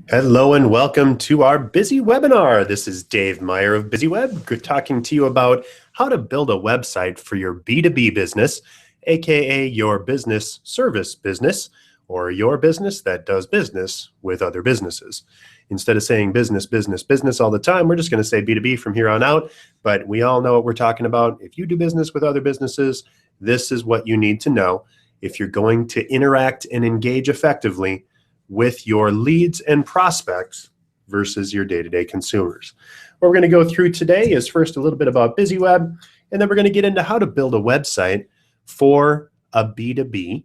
Hello and welcome to our BizzyWebinar. This is Dave Meyer of BizzyWeb. Good talking to you about how to build a website for your B2B business, aka your business service business, or your business that does business with other businesses. Instead of saying business, business, business all the time, we're just going to say B2B from here on out, but we all know what we're talking about. If you do business with other businesses, this is what you need to know if you're going to interact and engage effectively with your leads and prospects versus your day-to-day consumers. What we're going to go through today is first a little bit about BizzyWeb, and then we're going to get into how to build a website for a B2B.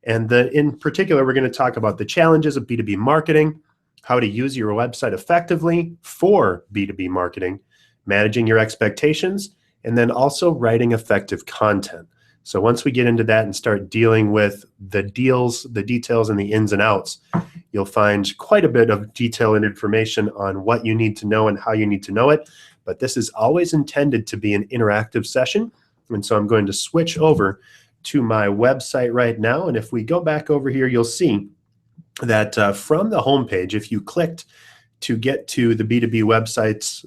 And in particular, we're going to talk about the challenges of B2B marketing, how to use your website effectively for B2B marketing, managing your expectations, and then also writing effective content. So once we get into that and start dealing with the deals, the details, and the ins and outs, you'll find quite a bit of detail and information on what you need to know and how you need to know it. But this is always intended to be an interactive session. And so I'm going to switch over to my website right now. And if we go back over here, you'll see that from the homepage, if you clicked to get to the B2B websites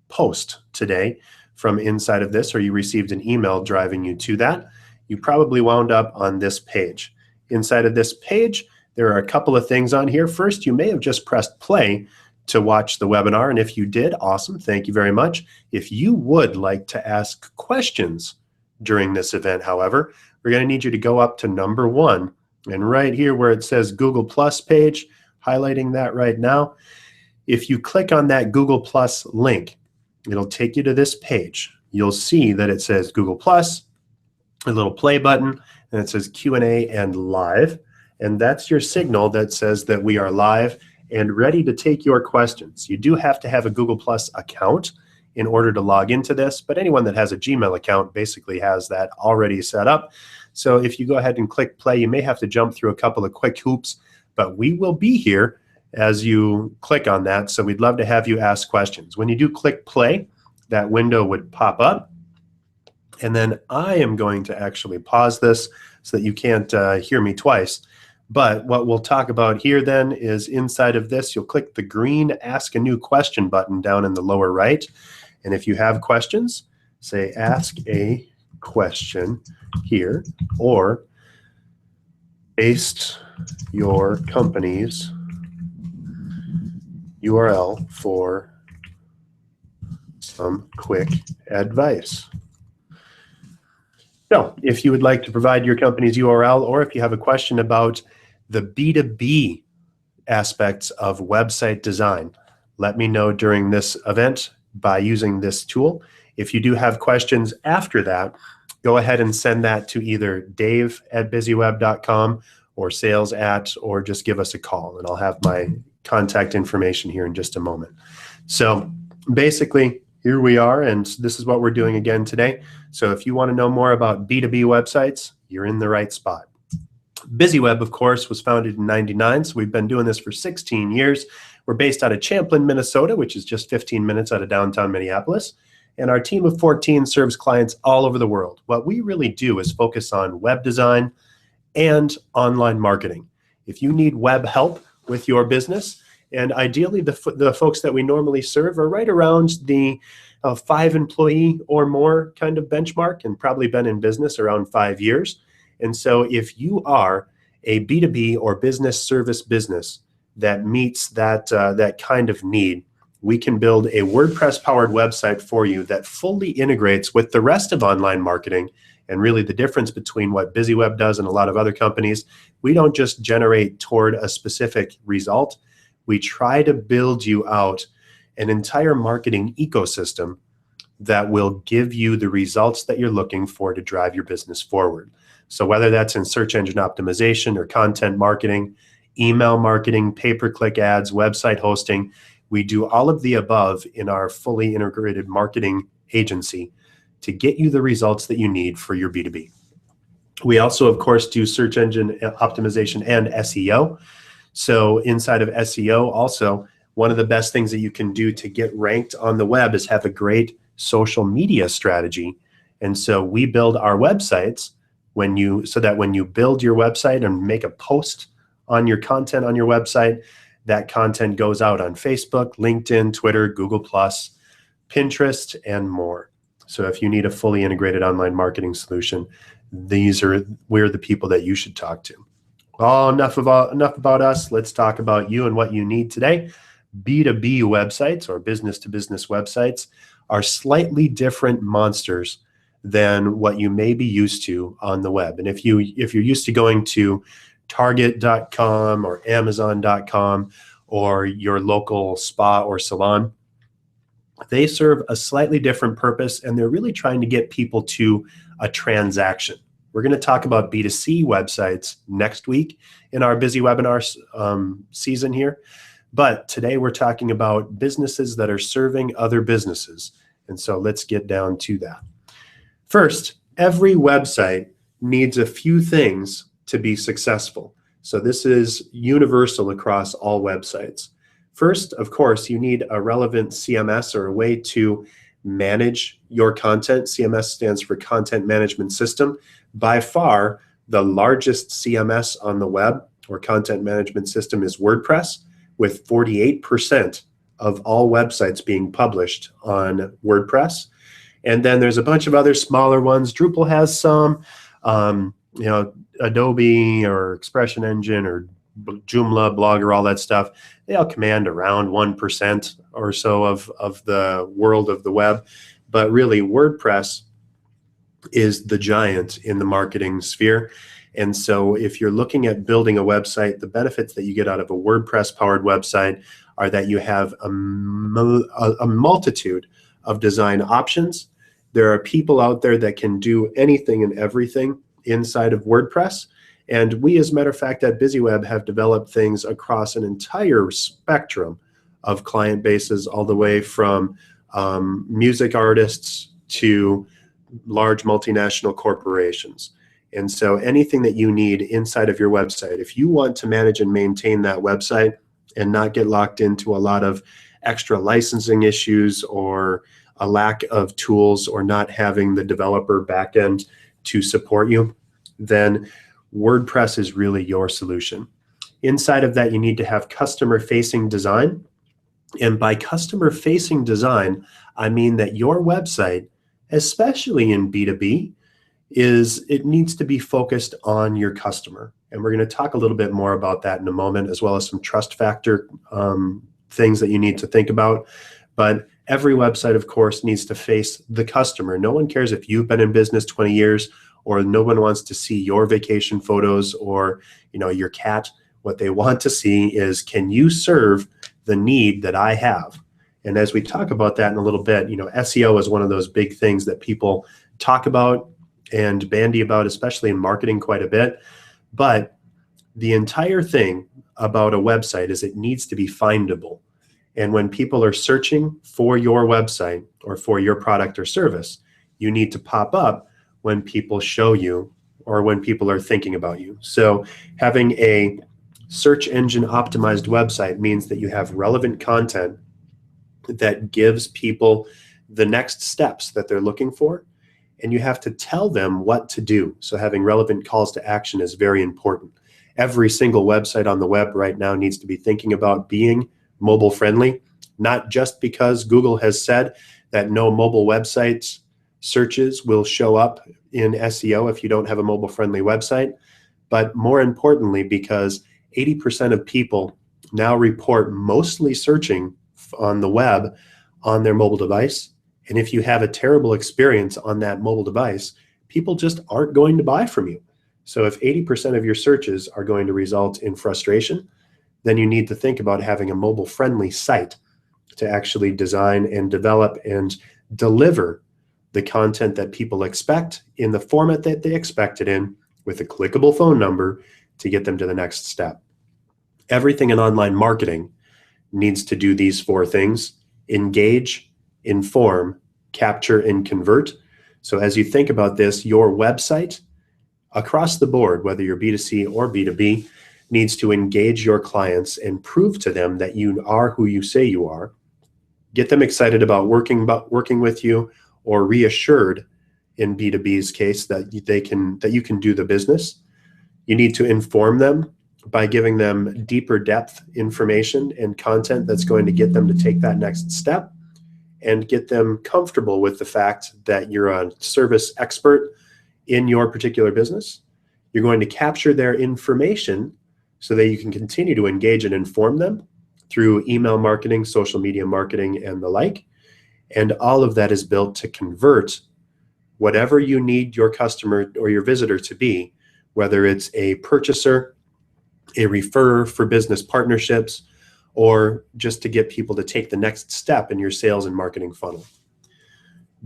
post today from inside of this, or you received an email driving you to that, you probably wound up on this page. Inside of this page, there are a couple of things on here. First, you may have just pressed play to watch the webinar, and if you did, awesome, thank you very much. If you would like to ask questions during this event, however, we're going to need you to go up to number 1, and right here where it says Google Plus page, highlighting that right now, if you click on that Google Plus link, it'll take you to this page. You'll see that it says Google Plus, a little play button, and it says Q&A and live. And that's your signal that says that we are live and ready to take your questions. You do have to have a Google Plus account in order to log into this, but anyone that has a Gmail account basically has that already set up. So if you go ahead and click play, you may have to jump through a couple of quick hoops, but we will be here as you click on that. So we'd love to have you ask questions. When you do click play, that window would pop up. And then I am going to actually pause this so that you can't hear me twice. But what we'll talk about here then is inside of this, you'll click the green Ask a New Question button down in the lower right. And if you have questions, say Ask a Question here, or paste your company's URL for some quick advice. So if you would like to provide your company's URL, or if you have a question about the B2B aspects of website design, let me know during this event by using this tool. If you do have questions after that, go ahead and send that to either dave@bizzyweb.com or sales@, or just give us a call, and I'll have my contact information here in just a moment. So basically, here we are, and this is what we're doing again today. So if you want to know more about B2B websites, you're in the right spot. BizzyWeb, of course, was founded in '99, so we've been doing this for 16 years. We're based out of Champlin, Minnesota, which is just 15 minutes out of downtown Minneapolis. And our team of 14 serves clients all over the world. What we really do is focus on web design and online marketing. If you need web help with your business, and ideally, the folks that we normally serve are right around the 5 employee or more kind of benchmark, and probably been in business around 5 years. And so if you are a B2B or business service business that meets that kind of need, we can build a WordPress-powered website for you that fully integrates with the rest of online marketing. And really the difference between what BizzyWeb does and a lot of other companies, we don't just generate toward a specific result. We try to build you out an entire marketing ecosystem that will give you the results that you're looking for to drive your business forward. So whether that's in search engine optimization or content marketing, email marketing, pay-per-click ads, website hosting, we do all of the above in our fully integrated marketing agency to get you the results that you need for your B2B. We also, of course, do search engine optimization and SEO. So inside of SEO also, one of the best things that you can do to get ranked on the web is have a great social media strategy. And so we build our websites so that when you build your website and make a post on your content on your website, that content goes out on Facebook, LinkedIn, Twitter, Google+, Pinterest, and more. So if you need a fully integrated online marketing solution, we're the people that you should talk to. Well, enough about us. Let's talk about you and what you need today. B2B websites, or business-to-business websites, are slightly different monsters than what you may be used to on the web. And if you're used to going to Target.com or Amazon.com or your local spa or salon, they serve a slightly different purpose, and they're really trying to get people to a transaction. We're going to talk about B2C websites next week in our BizzyWebinar season here. But today we're talking about businesses that are serving other businesses. And so let's get down to that. First, every website needs a few things to be successful. So this is universal across all websites. First, of course, you need a relevant CMS, or a way to manage your content. CMS stands for Content Management System. By far, the largest CMS on the web, or content management system, is WordPress, with 48% of all websites being published on WordPress. And then there's a bunch of other smaller ones. Drupal has some, Adobe or Expression Engine or Joomla, Blogger, all that stuff. They all command around 1% or so of the world of the web. But really, WordPress is the giant in the marketing sphere. And so if you're looking at building a website, the benefits that you get out of a WordPress-powered website are that you have a multitude of design options. There are people out there that can do anything and everything inside of WordPress. And we, as a matter of fact, at BizzyWeb have developed things across an entire spectrum of client bases, all the way from music artists to large multinational corporations. And so anything that you need inside of your website, if you want to manage and maintain that website and not get locked into a lot of extra licensing issues or a lack of tools, or not having the developer backend to support you, then WordPress is really your solution. Inside of that, you need to have customer-facing design. And by customer-facing design, I mean that your website, especially in B2B, it needs to be focused on your customer. And we're going to talk a little bit more about that in a moment, as well as some trust factor things that you need to think about. But every website, of course, needs to face the customer. No one cares if you've been in business 20 years, or no one wants to see your vacation photos or your cat. What they want to see is, can you serve the need that I have? And as we talk about that in a little bit, SEO is one of those big things that people talk about and bandy about, especially in marketing, quite a bit. But the entire thing about a website is it needs to be findable. And when people are searching for your website or for your product or service, you need to pop up when people show you, or when people are thinking about you. So having a search engine optimized website means that you have relevant content that gives people the next steps that they're looking for, and you have to tell them what to do. So having relevant calls to action is very important. Every single website on the web right now needs to be thinking about being mobile friendly, not just because Google has said that no mobile websites searches will show up in SEO if you don't have a mobile friendly website, but more importantly, because 80% of people now report mostly searching on the web on their mobile device. And if you have a terrible experience on that mobile device, people just aren't going to buy from you. So if 80% of your searches are going to result in frustration, then you need to think about having a mobile friendly site to actually design and develop and deliver the content that people expect in the format that they expect it in, with a clickable phone number to get them to the next step. Everything in online marketing needs to do these four things: engage, inform, capture, and convert. So as you think about this, your website across the board, whether you're B2C or B2B, needs to engage your clients and prove to them that you are who you say you are, get them excited about working with you, or reassured in B2B's case that you can do the business. You need to inform them by giving them deeper depth information and content that's going to get them to take that next step and get them comfortable with the fact that you're a service expert in your particular business. You're going to capture their information so that you can continue to engage and inform them through email marketing, social media marketing, and the like. And all of that is built to convert whatever you need your customer or your visitor to be, whether it's a purchaser, a referrer for business partnerships, or just to get people to take the next step in your sales and marketing funnel.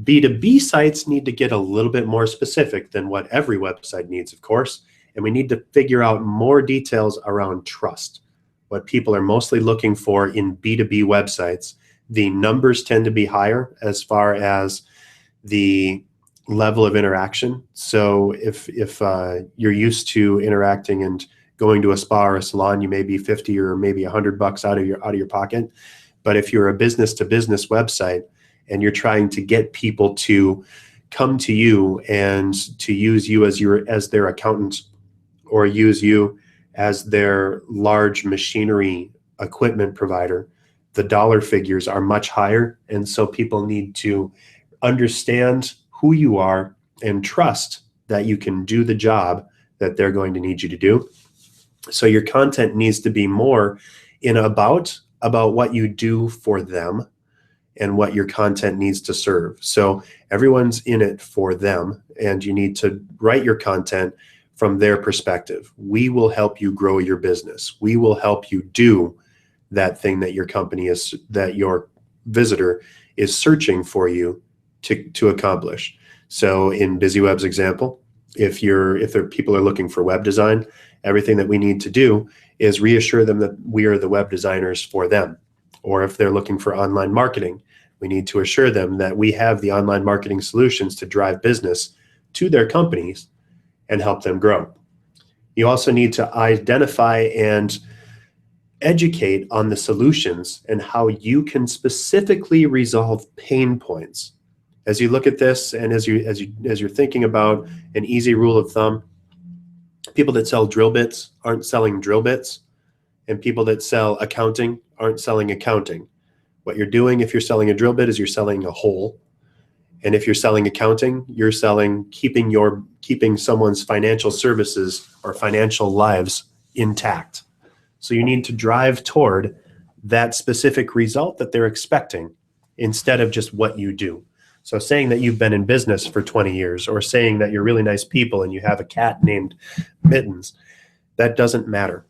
B2B sites need to get a little bit more specific than what every website needs, of course, and we need to figure out more details around trust. What people are mostly looking for in B2B websites, the numbers tend to be higher as far as the level of interaction. So if you're used to interacting and going to a spa or a salon, you may be 50 or maybe $100 out of your pocket. But if you're a business to business website and you're trying to get people to come to you and to use you as their accountant, or use you as their large machinery equipment provider, the dollar figures are much higher. And so people need to understand who you are and trust that you can do the job that they're going to need you to do. So your content needs to be more about what you do for them and what your content needs to serve. So everyone's in it for them, and you need to write your content from their perspective. We will help you grow your business. We will help you do that thing that that your visitor is searching for you to accomplish. So in BizzyWeb's example, if people are looking for web design, everything that we need to do is reassure them that we are the web designers for them. Or if they're looking for online marketing, we need to assure them that we have the online marketing solutions to drive business to their companies and help them grow. You also need to identify and educate on the solutions and how you can specifically resolve pain points. As you look at this, and as you're thinking about an easy rule of thumb, people that sell drill bits aren't selling drill bits, and people that sell accounting aren't selling accounting. What you're doing if you're selling a drill bit is you're selling a hole. And if you're selling accounting, you're selling keeping someone's financial services or financial lives intact. So you need to drive toward that specific result that they're expecting instead of just what you do. So saying that you've been in business for 20 years or saying that you're really nice people and you have a cat named Mittens, that doesn't matter.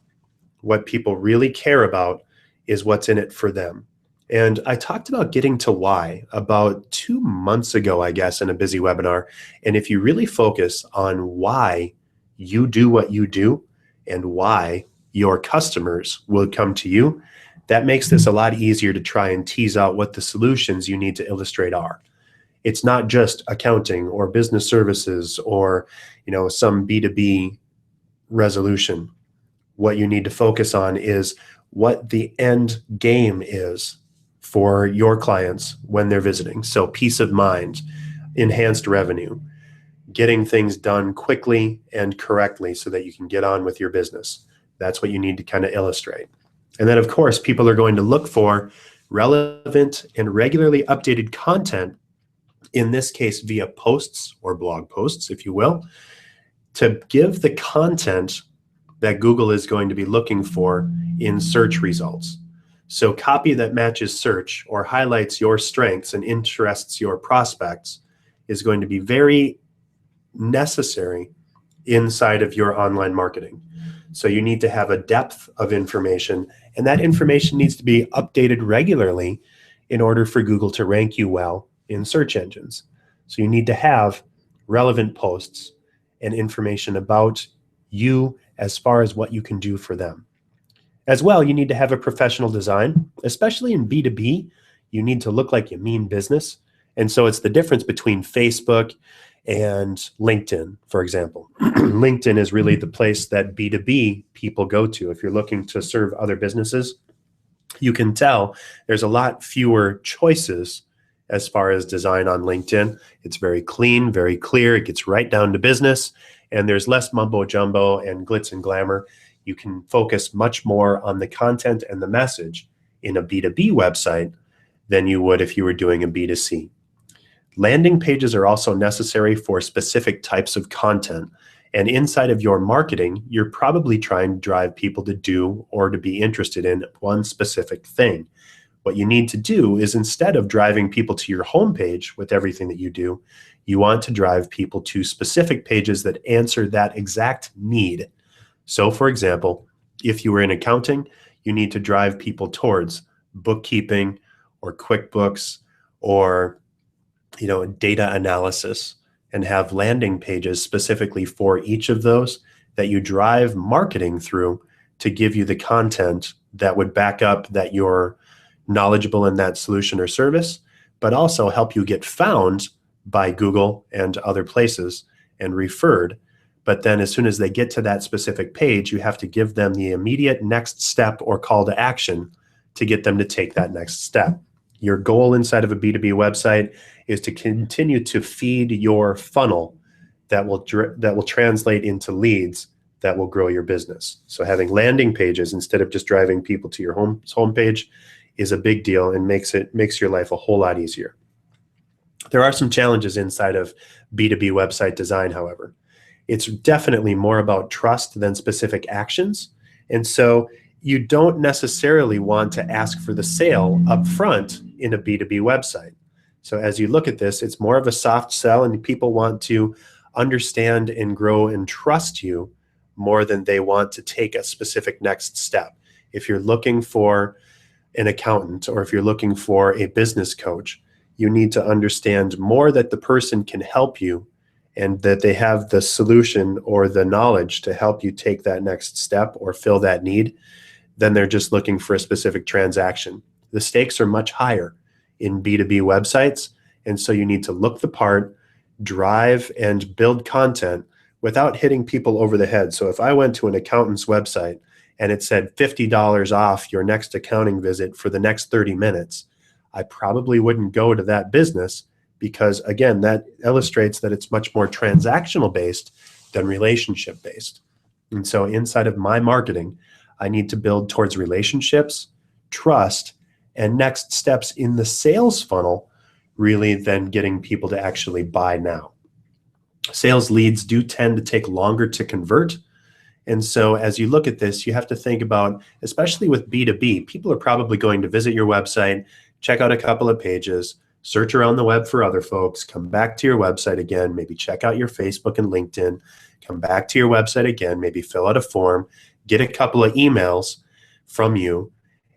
What people really care about is what's in it for them. And I talked about getting to why about 2 months ago, I guess, in a BizzyWebinar. And if you really focus on why you do what you do and why your customers will come to you, that makes this a lot easier to try and tease out what the solutions you need to illustrate are. It's not just accounting or business services or, some B2B resolution. What you need to focus on is what the end game is for your clients when they're visiting. So peace of mind, enhanced revenue, getting things done quickly and correctly so that you can get on with your business. That's what you need to kind of illustrate. And then, of course, people are going to look for relevant and regularly updated content, in this case via posts or blog posts, if you will, to give the content that Google is going to be looking for in search results. So copy that matches search or highlights your strengths and interests your prospects is going to be very necessary inside of your online marketing. So you need to have a depth of information, and that information needs to be updated regularly in order for Google to rank you well in search engines. So you need to have relevant posts and information about you as far as what you can do for them. As well, you need to have a professional design, especially in B2B. You need to look like you mean business. And so it's the difference between Facebook and LinkedIn, for example. LinkedIn is really the place that B2B people go to. If you're looking to serve other businesses, you can tell there's a lot fewer choices as far as design on LinkedIn. It's very clean, very clear. It gets right down to business, and there's less mumbo jumbo and glitz and glamour. You can focus much more on the content and the message in a B2B website than you would if you were doing a B2C. Landing pages are also necessary for specific types of content. And inside of your marketing, you're probably trying to drive people to do or to be interested in one specific thing. What you need to do is, instead of driving people to your homepage with everything that you do, you want to drive people to specific pages that answer that exact need. So for example, if you were in accounting, you need to drive people towards bookkeeping or QuickBooks or data analysis, and have landing pages specifically for each of those that you drive marketing through to give you the content that would back up that you're knowledgeable in that solution or service, but also help you get found by Google and other places and referred. But then as soon as they get to that specific page, you have to give them the immediate next step or call to action to get them to take that next step. Your goal inside of a B2B website is to continue to feed your funnel that will translate into leads that will grow your business. So having landing pages instead of just driving people to your homepage is a big deal and makes your life a whole lot easier. There are some challenges inside of B2B website design, however. It's definitely more about trust than specific actions. And so you don't necessarily want to ask for the sale up front in a B2B website. So as you look at this, it's more of a soft sell, and people want to understand and grow and trust you more than they want to take a specific next step. If you're looking for an accountant or if you're looking for a business coach, you need to understand more that the person can help you and that they have the solution or the knowledge to help you take that next step or fill that need, then they're just looking for a specific transaction. The stakes are much higher in B2B websites, and so you need to look the part, drive and build content without hitting people over the head. So if I went to an accountant's website and it said $50 off your next accounting visit for the next 30 minutes, I probably wouldn't go to that business because, again, that illustrates that it's much more transactional based than relationship based. And so inside of my marketing, I need to build towards relationships, trust, and next steps in the sales funnel, really then getting people to actually buy now. Sales leads do tend to take longer to convert. And so as you look at this, you have to think about, especially with B2B, people are probably going to visit your website, check out a couple of pages, search around the web for other folks, come back to your website again, maybe check out your Facebook and LinkedIn, come back to your website again, maybe fill out a form, get a couple of emails from you,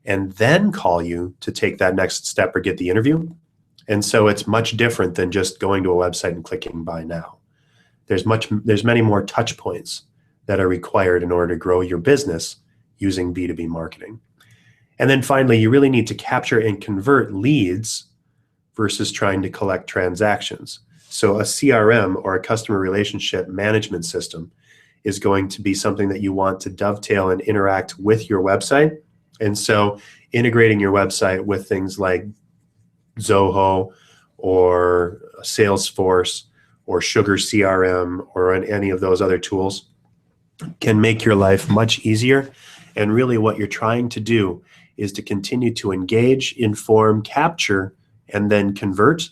and then call you to take that next step or get the interview. And so it's much different than just going to a website and clicking buy now. There's many more touch points that are required in order to grow your business using B2B marketing. And then finally, you really need to capture and convert leads versus trying to collect transactions. So a CRM, or a customer relationship management system, is going to be something that you want to dovetail and interact with your website. And so integrating your website with things like Zoho or Salesforce or Sugar CRM or any of those other tools can make your life much easier. And really what you're trying to do is to continue to engage, inform, capture, and then convert.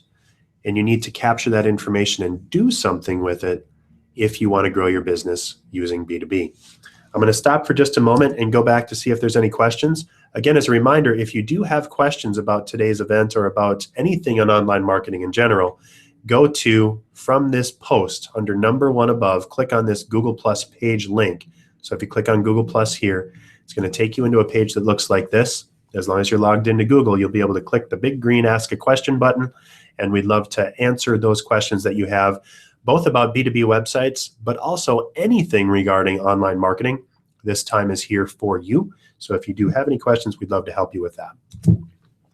And you need to capture that information and do something with it if you want to grow your business using B2B. I'm going to stop for just a moment and go back to see if there's any questions. Again, as a reminder, if you do have questions about today's event or about anything on online marketing in general, go to, from this post under number 1 above, click on this Google Plus page link. So if you click on Google Plus here, it's going to take you into a page that looks like this. As long as you're logged into Google, you'll be able to click the big green Ask a Question button, and we'd love to answer those questions that you have, both about B2B websites, but also anything regarding online marketing. This time is here for you. So if you do have any questions, we'd love to help you with that.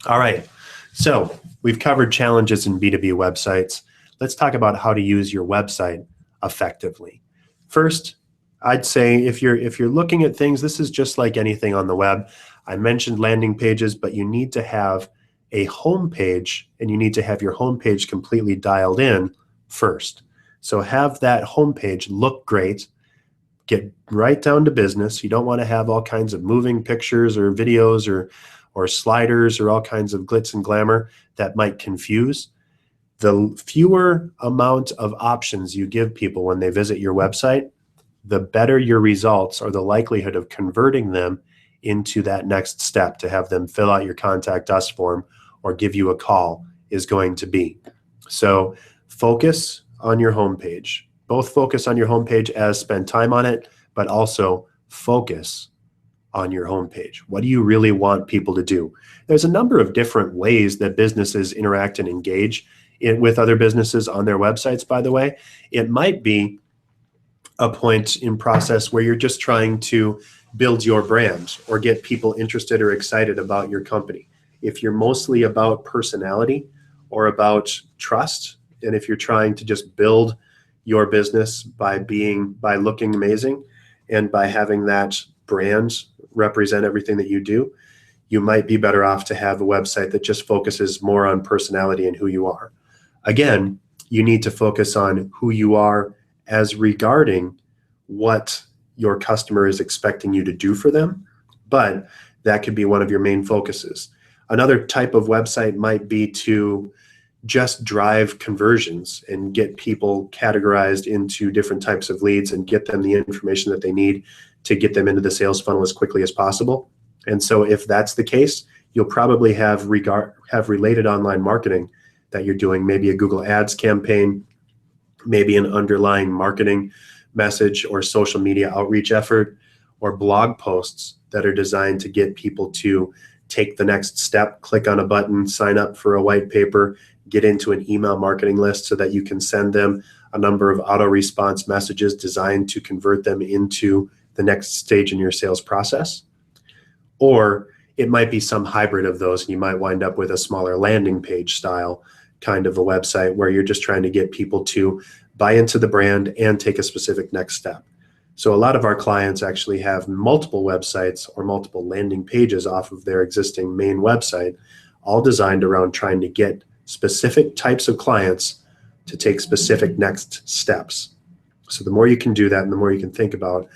All right, so we've covered challenges in B2B websites. Let's talk about how to use your website effectively. First, I'd say if you're looking at things, this is just like anything on the web. I mentioned landing pages, but you need to have a home page, and you need to have your home page completely dialed in first. So have that home page look great. Get right down to business. You don't want to have all kinds of moving pictures or videos or sliders or all kinds of glitz and glamour that might confuse. The fewer amount of options you give people when they visit your website, the better your results or the likelihood of converting them into that next step to have them fill out your contact us form or give you a call is going to be. So focus on your homepage. Both focus on your homepage as spend time on it, but also focus on your homepage. What do you really want people to do? There's a number of different ways that businesses interact and engage with other businesses on their websites, by the way. It might be a point in process where you're just trying to build your brand or get people interested or excited about your company. If you're mostly about personality or about trust, and if you're trying to just build your business by looking amazing and by having that brand represent everything that you do, you might be better off to have a website that just focuses more on personality and who you are. Again, you need to focus on who you are as regarding what your customer is expecting you to do for them, but that could be one of your main focuses. Another type of website might be to just drive conversions and get people categorized into different types of leads and get them the information that they need to get them into the sales funnel as quickly as possible. And so if that's the case, you'll probably have related online marketing that you're doing, maybe a Google Ads campaign, maybe an underlying marketing message or social media outreach effort, or blog posts that are designed to get people to take the next step, click on a button, sign up for a white paper, get into an email marketing list so that you can send them a number of auto response messages designed to convert them into the next stage in your sales process. Or it might be some hybrid of those, and you might wind up with a smaller landing page style kind of a website where you're just trying to get people to buy into the brand and take a specific next step. So a lot of our clients actually have multiple websites or multiple landing pages off of their existing main website, all designed around trying to get specific types of clients to take specific next steps. So the more you can do that and the more you can think about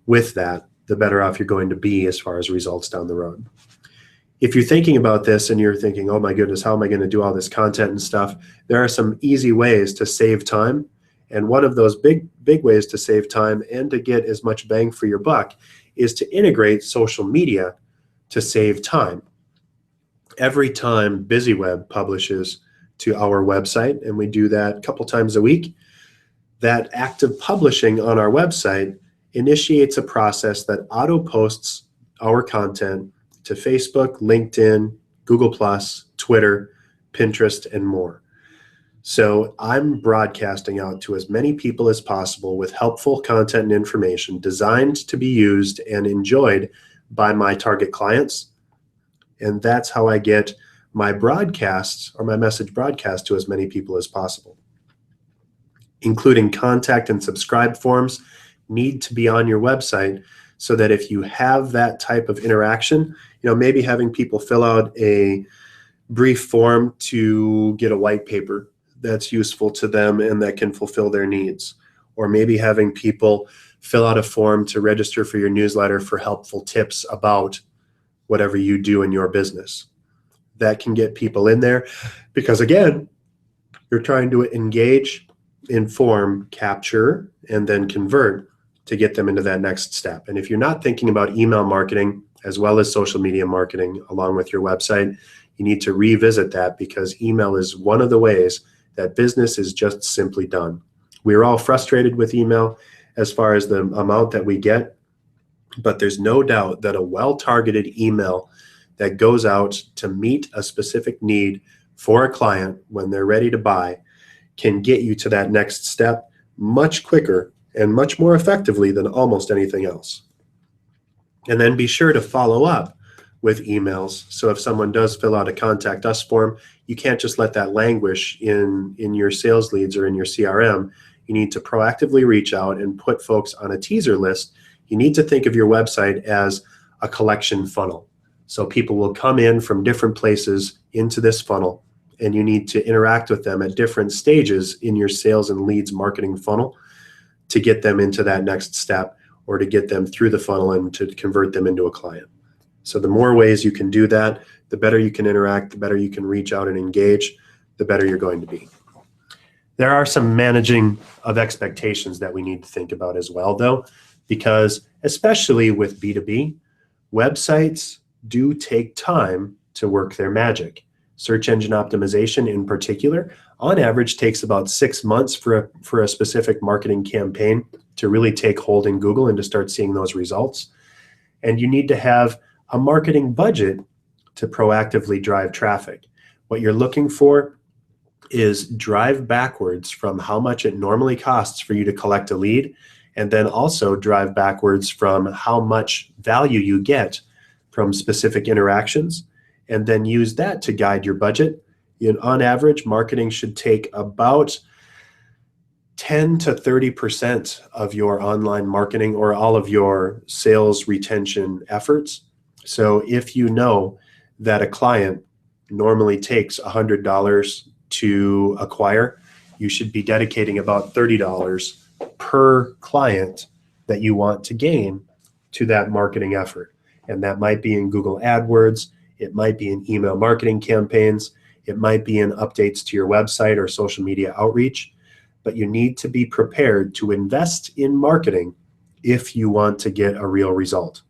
with that, the better off you're going to be as far as results down the road. If you're thinking about this and you're thinking, oh my goodness, how am I going to do all this content and stuff? There are some easy ways to save time. And one of those big ways to save time and to get as much bang for your buck is to integrate social media to save time. Every time BizzyWeb publishes to our website, and we do that a couple times a week, that act of publishing on our website initiates a process that auto posts our content to Facebook, LinkedIn, Google+, Twitter, Pinterest, and more. So I'm broadcasting out to as many people as possible with helpful content and information designed to be used and enjoyed by my target clients. And that's how I get my broadcasts or my message broadcast to as many people as possible. Including contact and subscribe forms need to be on your website so that if you have that type of interaction, maybe having people fill out a brief form to get a white paper that's useful to them and that can fulfill their needs. Or maybe having people fill out a form to register for your newsletter for helpful tips about whatever you do in your business. That can get people in there because, again, you're trying to engage, inform, capture, and then convert to get them into that next step. And if you're not thinking about email marketing as well as social media marketing along with your website, you need to revisit that because email is one of the ways that business is just simply done. We're all frustrated with email as far as the amount that we get, but there's no doubt that a well-targeted email that goes out to meet a specific need for a client when they're ready to buy can get you to that next step much quicker and much more effectively than almost anything else. And then be sure to follow up with emails. So if someone does fill out a contact us form, you can't just let that languish in your sales leads or in your CRM. You need to proactively reach out and put folks on a teaser list. You need to think of your website as a collection funnel. So people will come in from different places into this funnel, and you need to interact with them at different stages in your sales and leads marketing funnel to get them into that next step or to get them through the funnel and to convert them into a client. So the more ways you can do that, the better you can interact, the better you can reach out and engage, the better you're going to be. There are some managing of expectations that we need to think about as well, though, because especially with B2B, websites do take time to work their magic. Search engine optimization in particular, on average, takes about 6 months for a specific marketing campaign to really take hold in Google and to start seeing those results. And you need to have a marketing budget to proactively drive traffic. What you're looking for is drive backwards from how much it normally costs for you to collect a lead, and then also drive backwards from how much value you get from specific interactions, and then use that to guide your budget. On average, marketing should take about 10 to 30% of your online marketing or all of your sales retention efforts. So if you know that a client normally takes $100 to acquire, you should be dedicating about $30 per client that you want to gain to that marketing effort. And that might be in Google AdWords, it might be in email marketing campaigns, it might be in updates to your website or social media outreach, but you need to be prepared to invest in marketing if you want to get a real result.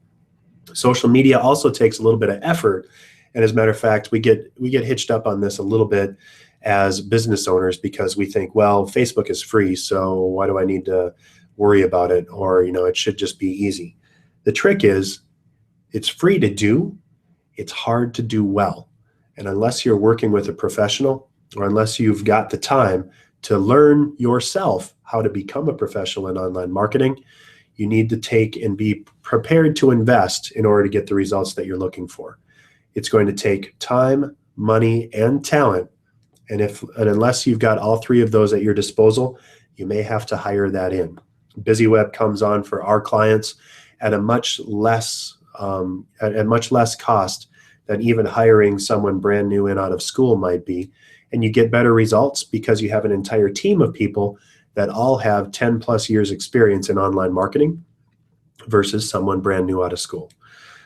Social media also takes a little bit of effort. And as a matter of fact, we get hitched up on this a little bit as business owners because we think, well, Facebook is free, so why do I need to worry about it? Or, it should just be easy. The trick is it's free to do, it's hard to do well. And unless you're working with a professional or unless you've got the time to learn yourself how to become a professional in online marketing, you need to take and be prepared to invest in order to get the results that you're looking for. It's going to take time, money, and talent. And unless you've got all three of those at your disposal, you may have to hire that in. BizzyWeb comes on for our clients at a much less cost than even hiring someone brand new in out of school might be. And you get better results because you have an entire team of people that all have 10 plus years experience in online marketing versus someone brand new out of school.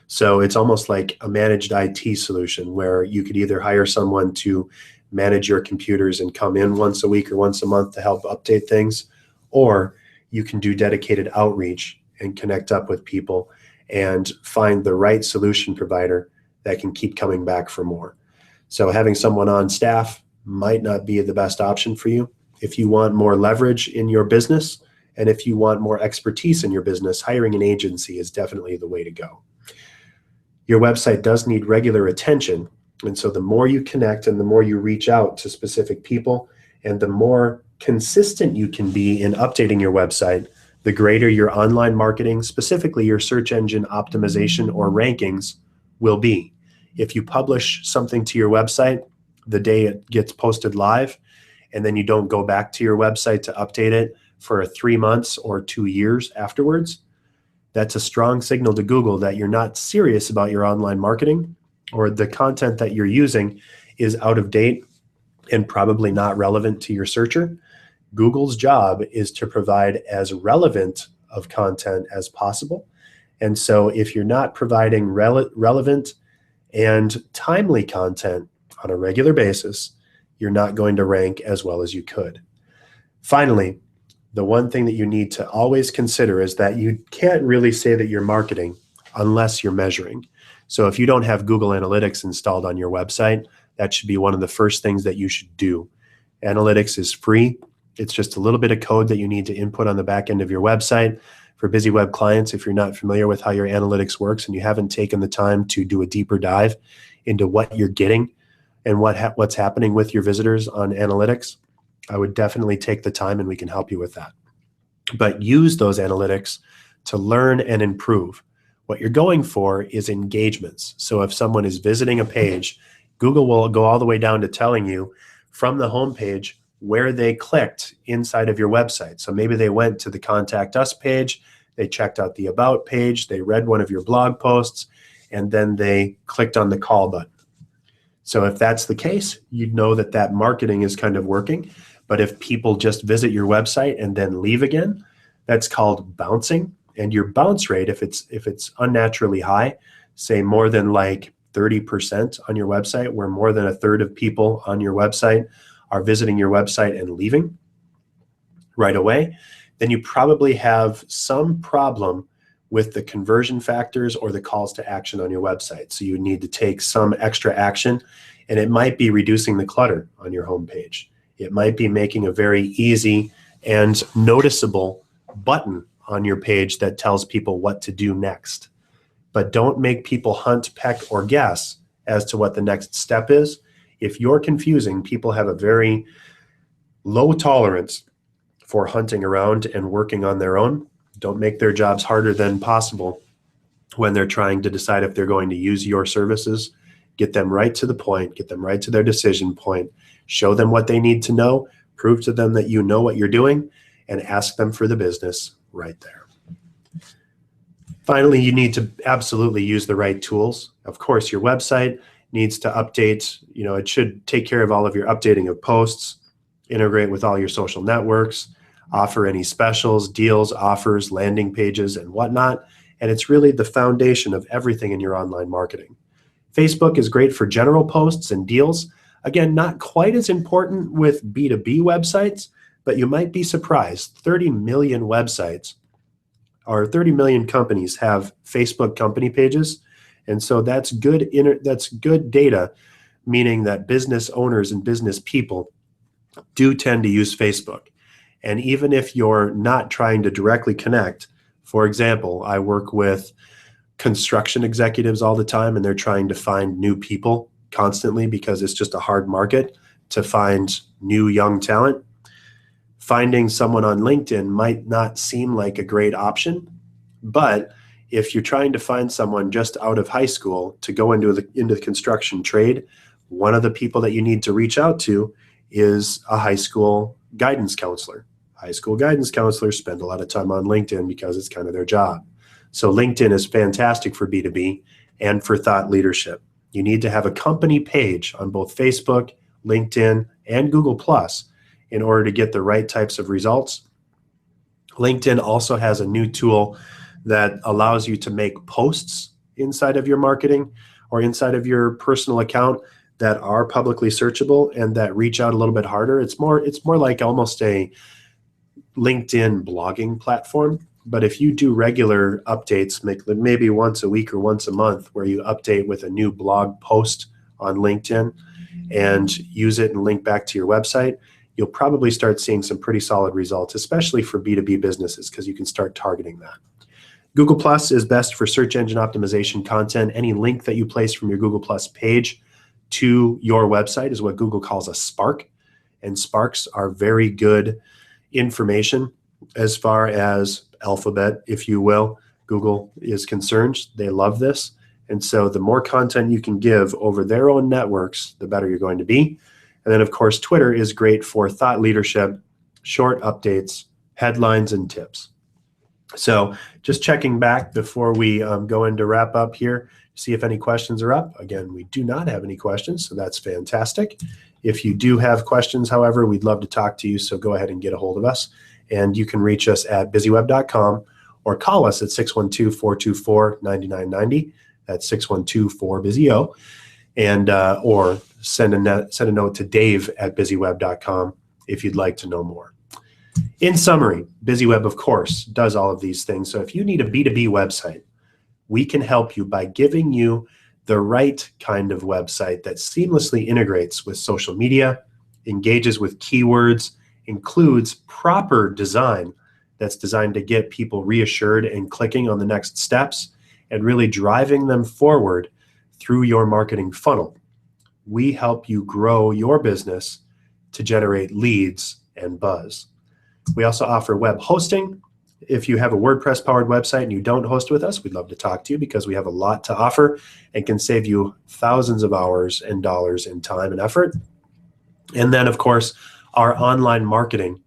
So it's almost like a managed IT solution where you could either hire someone to manage your computers and come in once a week or once a month to help update things, or you can do dedicated outreach and connect up with people and find the right solution provider that can keep coming back for more. So having someone on staff might not be the best option for you. If you want more leverage in your business and if you want more expertise in your business, hiring an agency is definitely the way to go. Your website does need regular attention. And so the more you connect and the more you reach out to specific people and the more consistent you can be in updating your website, the greater your online marketing, specifically your search engine optimization or rankings, will be. If you publish something to your website the day it gets posted live, and then you don't go back to your website to update it for 3 months or 2 years afterwards, that's a strong signal to Google that you're not serious about your online marketing, or the content that you're using is out of date and probably not relevant to your searcher. Google's job is to provide as relevant of content as possible. And so if you're not providing relevant and timely content on a regular basis, you're not going to rank as well as you could. Finally, the one thing that you need to always consider is that you can't really say that you're marketing unless you're measuring. So if you don't have Google Analytics installed on your website, that should be one of the first things that you should do. Analytics is free. It's just a little bit of code that you need to input on the back end of your website. For BizzyWeb clients, if you're not familiar with how your analytics works and you haven't taken the time to do a deeper dive into what you're getting and what's happening with your visitors on analytics, I would definitely take the time and we can help you with that. But use those analytics to learn and improve. What you're going for is engagements. So if someone is visiting a page, Google will go all the way down to telling you from the homepage where they clicked inside of your website. So maybe they went to the Contact Us page, they checked out the About page, they read one of your blog posts, and then they clicked on the call button. So if that's the case, you'd know that that marketing is kind of working. But if people just visit your website and then leave again, that's called bouncing. And your bounce rate, if it's unnaturally high, say more than like 30% on your website, where more than a third of people on your website are visiting your website and leaving right away, then you probably have some problem with the conversion factors or the calls to action on your website. So you need to take some extra action, and it might be reducing the clutter on your homepage. It might be making a very easy and noticeable button on your page that tells people what to do next. But don't make people hunt, peck, or guess as to what the next step is. If you're confusing, people have a very low tolerance for hunting around and working on their own. Don't make their jobs harder than possible when they're trying to decide if they're going to use your services. Get them right to the point, get them right to their decision point, show them what they need to know, prove to them that you know what you're doing, and ask them for the business right there. Finally, you need to absolutely use the right tools. Of course, your website needs to update. It should take care of all of your updating of posts, integrate with all your social networks, offer any specials, deals, offers, landing pages, and whatnot. And it's really the foundation of everything in your online marketing. Facebook is great for general posts and deals. Again, not quite as important with B2B websites, but you might be surprised. 30 million websites or 30 million companies have Facebook company pages. And so that's good data, meaning that business owners and business people do tend to use Facebook. And even if you're not trying to directly connect, for example, I work with construction executives all the time, and they're trying to find new people constantly because it's just a hard market to find new young talent. Finding someone on LinkedIn might not seem like a great option, but if you're trying to find someone just out of high school to go into the construction trade, one of the people that you need to reach out to is a high school guidance counselor. High school guidance counselors spend a lot of time on LinkedIn because it's kind of their job. So LinkedIn is fantastic for B2B and for thought leadership. You need to have a company page on both Facebook, LinkedIn, and Google+ in order to get the right types of results. LinkedIn also has a new tool that allows you to make posts inside of your marketing or inside of your personal account that are publicly searchable and that reach out a little bit harder. It's more like almost a LinkedIn blogging platform. But if you do regular updates, maybe once a week or once a month, where you update with a new blog post on LinkedIn and use it and link back to your website, you'll probably start seeing some pretty solid results, especially for B2B businesses, because you can start targeting that. Google Plus is best for search engine optimization content. Any link that you place from your Google Plus page to your website is what Google calls a spark. And sparks are very good information as far as alphabet, if you will, Google is concerned. They love this. And so the more content you can give over their own networks, the better you're going to be. And then, of course, Twitter is great for thought leadership, short updates, headlines, and tips. So just checking back before we go into wrap up here, see if any questions are up. Again, we do not have any questions, so that's fantastic. If you do have questions, however, we'd love to talk to you, so go ahead and get a hold of us. And you can reach us at BizzyWeb.com or call us at 612-424-9990. That's 612-4BizzyO. And or send a note to Dave@BizzyWeb.com if you'd like to know more. In summary, BizzyWeb, of course, does all of these things. So if you need a B2B website, we can help you by giving you the right kind of website that seamlessly integrates with social media, engages with keywords, includes proper design that's designed to get people reassured and clicking on the next steps and really driving them forward through your marketing funnel. We help you grow your business to generate leads and buzz. We also offer web hosting. If you have a WordPress-powered website and you don't host with us, we'd love to talk to you because we have a lot to offer and can save you thousands of hours and dollars in time and effort. And then, of course, our online marketing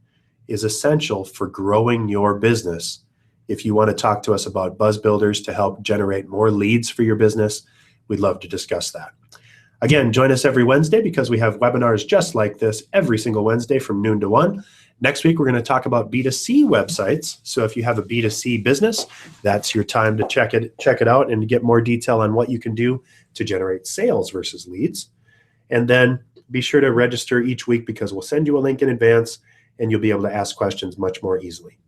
is essential for growing your business. If you want to talk to us about buzz builders to help generate more leads for your business, we'd love to discuss that. Again, join us every Wednesday because we have webinars just like this every single Wednesday from noon to 1. Next week, we're going to talk about B2C websites. So if you have a B2C business, that's your time to check it out and to get more detail on what you can do to generate sales versus leads. And then be sure to register each week because we'll send you a link in advance and you'll be able to ask questions much more easily.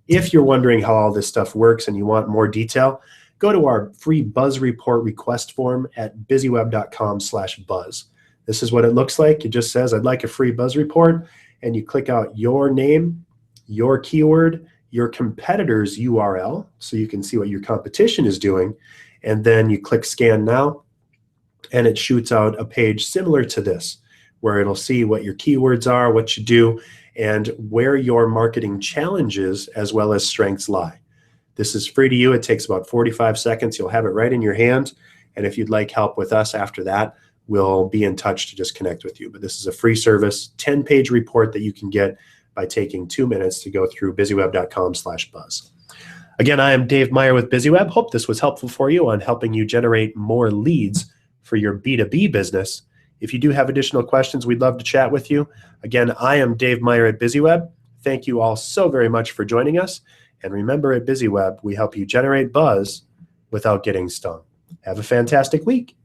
If you're wondering how all this stuff works and you want more detail, go to our free Buzz Report request form at BizzyWeb.com/buzz. This is what it looks like. It just says, I'd like a free Buzz Report. And you click out your name, your keyword, your competitor's URL, so you can see what your competition is doing. And then you click Scan Now, and it shoots out a page similar to this, where it'll see what your keywords are, what you do, and where your marketing challenges as well as strengths lie. This is free to you. It takes about 45 seconds. You'll have it right in your hand. And if you'd like help with us after that, we'll be in touch to just connect with you. But this is a free service, 10-page report that you can get by taking 2 minutes to go through BizzyWeb.com/buzz. Again, I am Dave Meyer with BizzyWeb. Hope this was helpful for you on helping you generate more leads for your B2B business. If you do have additional questions, we'd love to chat with you. Again, I am Dave Meyer at BizzyWeb. Thank you all so very much for joining us. And remember, at BizzyWeb, we help you generate buzz without getting stung. Have a fantastic week.